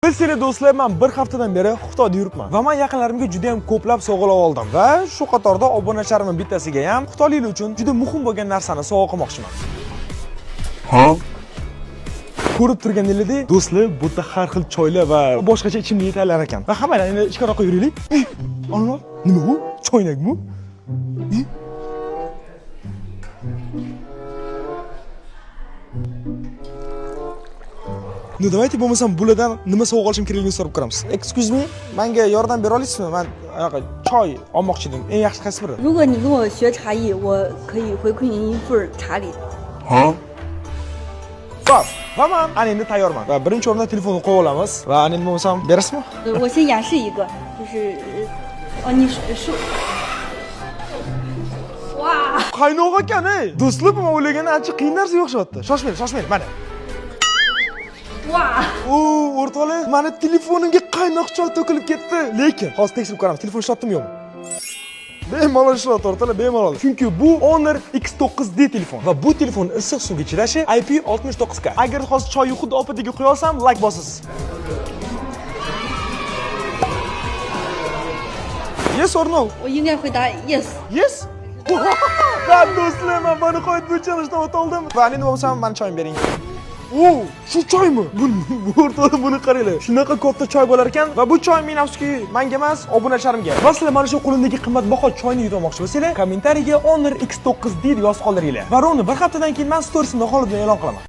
Bilsizlar do'stlar, men bir haftadan beri Xitoyda yuribman va men yaqinlarimga juda ham ko'plab sovg'alar oldim va shu qatorda obunachilarimning bittasiga ham xitoyliklar uchun juda muhim bo'lgan narsani sovg'a qilmoqchiman. Ko'rib turganingizdek, do'stlar, bu yerda har xil choylar va boshqacha ichimlik tayyorlar ekan. Va hammalar endi ichkariroqqa yuraylik. Ana, nima bu? Choynakmi? Ну давайте bo'lmasam bulardan nima sovg'a olishim kerakligini so'rab ko'ramiz. Excuse me, menga yordam bera olasizmi? Men choy olmoqchi edim. Eng yaxshi qaysi biri? 如果你跟我学茶艺，我可以回馈您一份茶礼。 Bas, va men ana endi tayyorman. Va birinchi o'rinda telefonni qo'yib olamiz va ana endi bo'lmasam berasizmi? 我先演示一个，就是你说，哇， Qaynoq ekan, ey. Do'stlar, men o'ylagan ancha qiyin narsa o'xshyapti. Shoshmang, mana. 哇， O'rtoqlar, meni telefonimga qaynoq choy to'kilib ketdi. Lekin hozir tekshirib ko'ramiz, telefon ishlatdimi yo'qmi? Bemalol ishlayapti, o'rtoqlar, bemalol. Chunki bu Honor X9D telefon va bu telefon issiq suvga chidashi IP69K. Agar hozir choyni xuddi opatiga qo'ya olsam, like bosasiz. Yes or no? 我应该回答 yes。 Yes? Va do'stlar, men buni qo'yib bu chalishdan o'toldim. Va endi bo'lmasam, meni choyimni bering. Shu choymi? Bu o'rtoqlar, buni qaranglar. Shunaqa katta choy bo'lar ekan va bu choy men afsuski menga emas, obunachilarimga. Va sizlar mana shu qo'limdagi qimmatbaho choyni yutmoqchi bo'lsanglar, kommentariyaga Honor X9D deb yozib qoldiringlar. Va uni bir haftadan keyin men storiesimda holidan e'lon qilaman.